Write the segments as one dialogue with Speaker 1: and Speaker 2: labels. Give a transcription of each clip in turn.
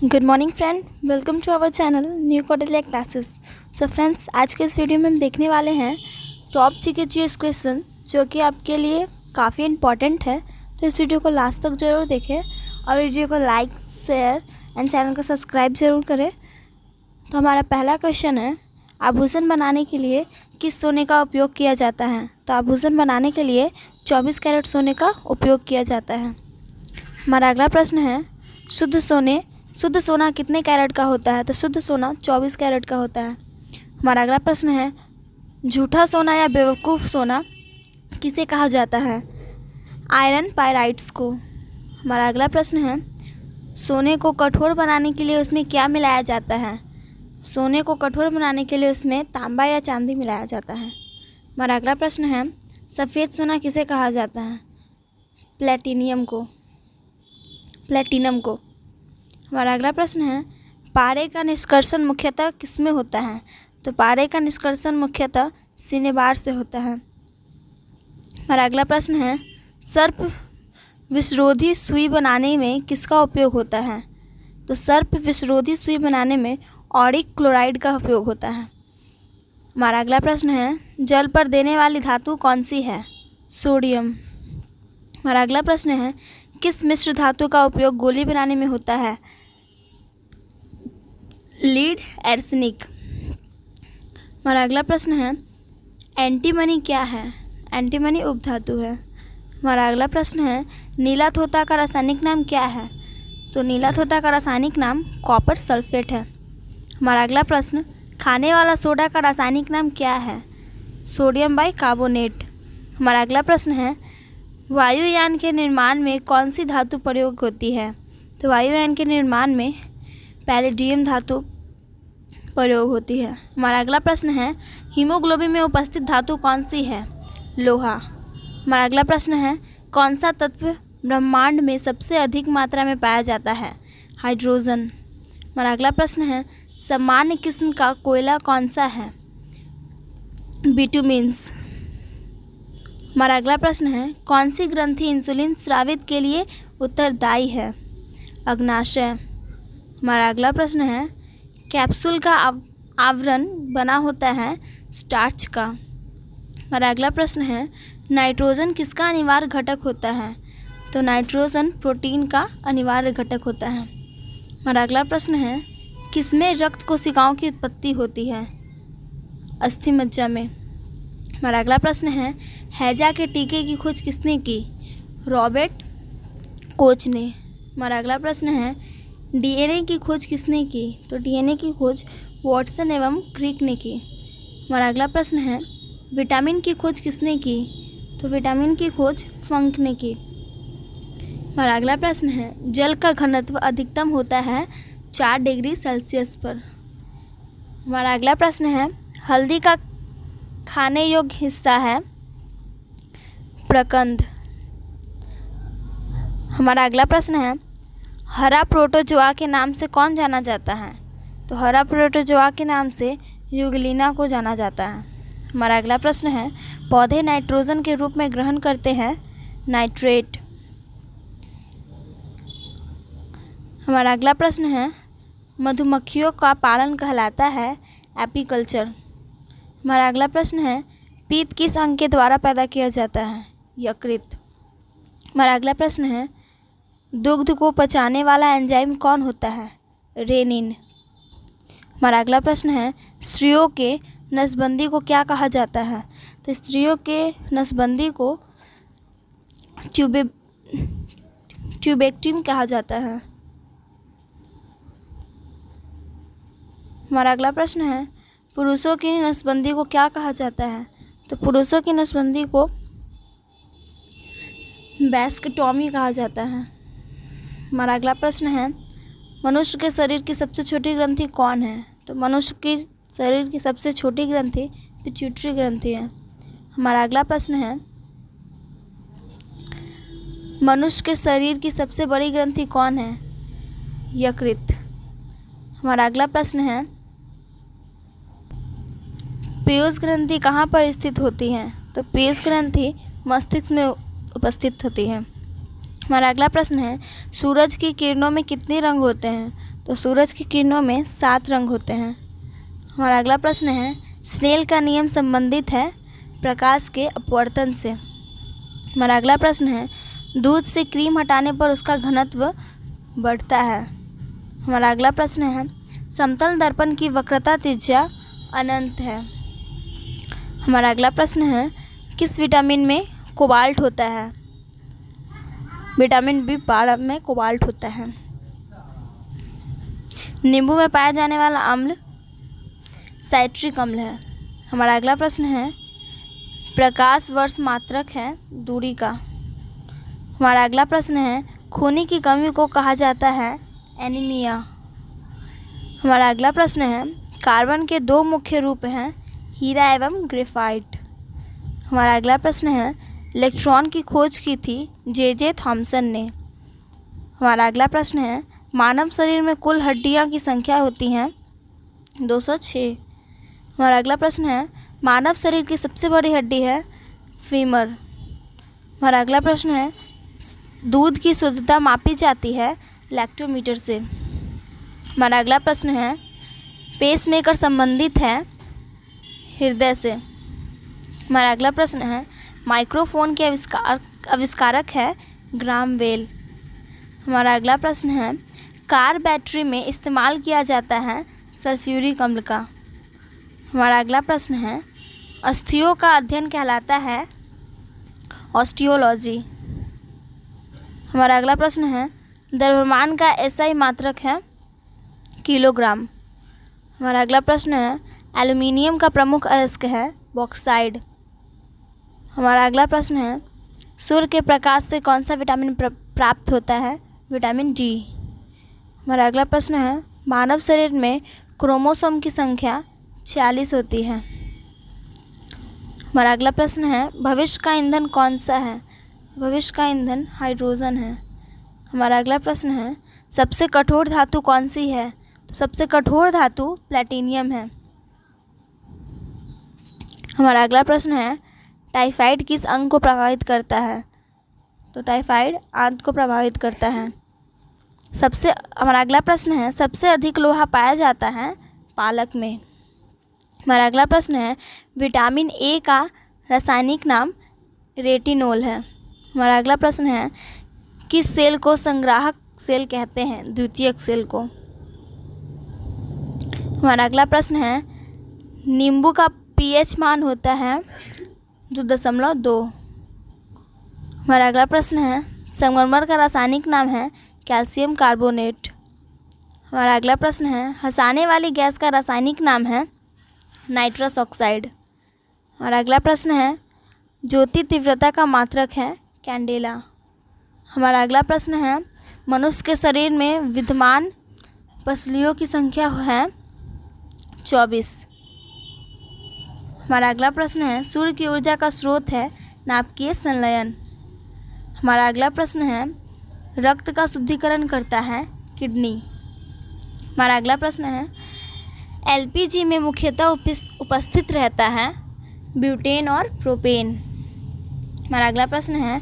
Speaker 1: Good morning friend, welcome to our channel new Cordelia classes. So friends, आज के इस video में हम देखने वाले हैं टॉप जीके क्वेश्चन जो कि आपके लिए काफ़ी इम्पॉर्टेंट है। तो इस वीडियो को लास्ट तक ज़रूर देखें और वीडियो को लाइक, शेयर एंड चैनल को सब्सक्राइब ज़रूर करें। तो हमारा पहला क्वेश्चन है, आभूषण बनाने के लिए किस सोने का उपयोग किया जाता है? तो आभूषण बनाने के लिए 24 कैरेट सोने का उपयोग किया जाता है। हमारा अगला प्रश्न है, शुद्ध सोना कितने कैरेट का होता है? तो शुद्ध सोना 24 कैरेट का होता है। हमारा अगला प्रश्न है, झूठा सोना या बेवकूफ़ सोना किसे कहा जाता है? आयरन पाइराइट्स को। हमारा अगला प्रश्न है, सोने को कठोर बनाने के लिए उसमें क्या मिलाया जाता है? सोने को कठोर बनाने के लिए उसमें तांबा या चांदी मिलाया जाता है। हमारा अगला प्रश्न है, सफ़ेद सोना किसे कहा जाता है? प्लेटिनम को। हमारा अगला प्रश्न है, पारे का निष्कर्षण मुख्यतः किसमें होता है? तो पारे का निष्कर्षण मुख्यतः सिनेबार से होता है। हमारा अगला प्रश्न है, सर्प विषरोधी सुई बनाने में किसका उपयोग होता है? तो सर्प विषरोधी सुई बनाने में ऑरिक क्लोराइड का उपयोग होता है। हमारा अगला प्रश्न है, जल पर देने वाली धातु कौन सी है? सोडियम। हमारा अगला प्रश्न है, किस मिश्र धातु का उपयोग गोली बनाने में होता है? लीड एर्सेनिक। हमारा अगला प्रश्न है, एंटीमनी क्या है? एंटीमनी उपधातु है। हमारा अगला प्रश्न है, नीला तोता का रासायनिक नाम क्या है? तो नीला तोता का रासायनिक नाम कॉपर सल्फेट है। हमारा अगला प्रश्न, खाने वाला सोडा का रासायनिक नाम क्या है? Sodium bicarbonate. हमारा अगला प्रश्न है, वायुयान के निर्माण में कौन सी धातु प्रयोग होती है? तो वायुयान के निर्माण में पैलेडियम धातु प्रयोग होती है। हमारा अगला प्रश्न है, हीमोग्लोबिन में उपस्थित धातु कौन सी है? लोहा। हमारा अगला प्रश्न है, कौन सा तत्व ब्रह्मांड में सबसे अधिक मात्रा में पाया जाता है? हाइड्रोजन। हमारा अगला प्रश्न है, सामान्य किस्म का कोयला कौन सा है? बिटुमिन्स। हमारा अगला प्रश्न है, कौन सी ग्रंथि इंसुलिन स्रावित के लिए उत्तरदायी है? अग्नाशय। हमारा अगला प्रश्न है, कैप्सूल का आवरण बना होता है स्टार्च का। हमारा अगला प्रश्न है, नाइट्रोजन किसका अनिवार्य घटक होता है? तो नाइट्रोजन प्रोटीन का अनिवार्य घटक होता है। हमारा अगला प्रश्न है, किसमें रक्त कोशिकाओं की उत्पत्ति होती है? अस्थिमज्जा में। हमारा अगला प्रश्न है, हैजा के टीके की खोज किसने की? रॉबर्ट कोच ने। हमारा अगला प्रश्न है, डीएनए की खोज किसने की? तो डीएनए की खोज वाटसन एवं क्रिक ने की। हमारा अगला प्रश्न है, विटामिन की खोज किसने की? तो विटामिन की खोज फंक ने की। हमारा अगला प्रश्न है, जल का घनत्व अधिकतम होता है 4 डिग्री सेल्सियस पर। हमारा अगला प्रश्न है, हल्दी का खाने योग्य हिस्सा है प्रकंद। हमारा अगला प्रश्न है, हरा प्रोटोजोआ के नाम से कौन जाना जाता है? तो हरा प्रोटोजोआ के नाम से यूगलिना को जाना जाता है। हमारा अगला प्रश्न है, पौधे नाइट्रोजन के रूप में ग्रहण करते हैं नाइट्रेट। हमारा अगला प्रश्न है, मधुमक्खियों का पालन कहलाता है एपीकल्चर। हमारा अगला प्रश्न है, पीत किस अंग के द्वारा पैदा किया जाता है? यकृत। हमारा अगला प्रश्न है, दुग्ध को पचाने वाला एंजाइम कौन होता है? रेनिन। हमारा अगला प्रश्न है, स्त्रियों के नसबंदी को क्या कहा जाता है? तो स्त्रियों के नसबंदी को ट्यूबेक्टिन कहा जाता है। हमारा अगला प्रश्न है, पुरुषों की नसबंदी को क्या कहा जाता है? तो पुरुषों की नसबंदी को वैस्कटॉमी कहा जाता है। हमारा अगला प्रश्न है, मनुष्य के शरीर की सबसे छोटी ग्रंथि कौन है? तो मनुष्य के शरीर की सबसे छोटी ग्रंथि पिट्यूटरी ग्रंथि है। हमारा अगला प्रश्न है, मनुष्य के शरीर की सबसे बड़ी ग्रंथि कौन है? यकृत। हमारा अगला प्रश्न है, पीयूष ग्रंथि कहाँ पर स्थित होती है? तो पीयूष ग्रंथि मस्तिष्क में उपस्थित होती है। हमारा अगला प्रश्न है, सूरज की किरणों में कितने रंग होते हैं? तो सूरज की किरणों में 7 रंग होते हैं। हमारा अगला प्रश्न है, स्नेल का नियम संबंधित है प्रकाश के अपवर्तन से। हमारा अगला प्रश्न है, दूध से क्रीम हटाने पर उसका घनत्व बढ़ता है। हमारा अगला प्रश्न है, समतल दर्पण की वक्रता त्रिज्या अनंत है। हमारा अगला प्रश्न है, किस विटामिन में कोबाल्ट होता है? विटामिन B12 में कोबाल्ट होता है। नींबू में पाया जाने वाला अम्ल साइट्रिक अम्ल है। हमारा अगला प्रश्न है, प्रकाश वर्ष मात्रक है दूरी का। हमारा अगला प्रश्न है, खून की कमी को कहा जाता है एनीमिया। हमारा अगला प्रश्न है, कार्बन के 2 मुख्य रूप हैं हीरा एवं ग्रेफाइट। हमारा अगला प्रश्न है, इलेक्ट्रॉन की खोज की थी J.J. थॉमसन ने। हमारा अगला प्रश्न है, मानव शरीर में कुल हड्डियां की संख्या होती हैं 206। हमारा अगला प्रश्न है, मानव शरीर की सबसे बड़ी हड्डी है फीमर। हमारा अगला प्रश्न है, दूध की शुद्धता मापी जाती है लैक्टोमीटर से। हमारा अगला प्रश्न है, पेसमेकर संबंधित है हृदय से। हमारा अगला प्रश्न है, माइक्रोफोन के आविष्कारक है ग्राहम बेल। हमारा अगला प्रश्न है, कार बैटरी में इस्तेमाल किया जाता है सल्फ्यूरिक अम्ल का। हमारा अगला प्रश्न है, अस्थियों का अध्ययन कहलाता है ऑस्टियोलॉजी। हमारा अगला प्रश्न है, द्रव्यमान का SI मात्रक है किलोग्राम। हमारा अगला प्रश्न है, एल्युमिनियम का प्रमुख अयस्क है बॉक्साइड। हमारा अगला प्रश्न है, सूर्य के प्रकाश से कौन सा विटामिन प्राप्त होता है? Vitamin D। हमारा अगला प्रश्न है, मानव शरीर में क्रोमोसोम की संख्या 46 होती है। हमारा अगला प्रश्न है, भविष्य का ईंधन कौन सा है? भविष्य का ईंधन हाइड्रोजन है। हमारा अगला प्रश्न है, सबसे कठोर धातु कौन सी है? तो सबसे कठोर धातु प्लैटिनियम है। हमारा अगला प्रश्न है, टाइफाइड किस अंग को प्रभावित करता है? तो टाइफाइड आंत को प्रभावित करता है। हमारा अगला प्रश्न है, सबसे अधिक लोहा पाया जाता है पालक में। हमारा अगला प्रश्न है, विटामिन A का रासायनिक नाम रेटिनोल है। हमारा अगला प्रश्न है, किस सेल को संग्राहक सेल कहते हैं? द्वितीयक सेल को। हमारा अगला प्रश्न है, नींबू का pH मान होता है 2.2। हमारा अगला प्रश्न है, संगमरमर का रासायनिक नाम है कैल्शियम कार्बोनेट। हमारा अगला प्रश्न है, हंसाने वाली गैस का रासायनिक नाम है नाइट्रस ऑक्साइड। हमारा अगला प्रश्न है, ज्योति तीव्रता का मात्रक है कैंडेला। हमारा अगला प्रश्न है, मनुष्य के शरीर में विद्यमान पसलियों की संख्या है 24। हमारा अगला प्रश्न है, सूर्य की ऊर्जा का स्रोत है नाभिकीय संलयन। हमारा अगला प्रश्न है, रक्त का शुद्धिकरण करता है किडनी। हमारा अगला प्रश्न है, LPG में मुख्यतः उपस्थित रहता है ब्यूटेन और प्रोपेन। हमारा अगला प्रश्न है,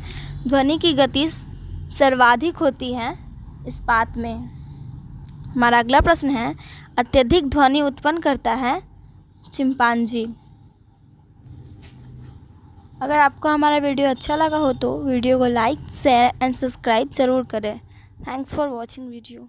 Speaker 1: ध्वनि की गति सर्वाधिक होती है इस्पात में। हमारा अगला प्रश्न है, अत्यधिक ध्वनि उत्पन्न करता है चिंपांजी। अगर आपको हमारा वीडियो अच्छा लगा हो तो वीडियो को लाइक, शेयर एंड सब्सक्राइब ज़रूर करें। Thanks for watching video.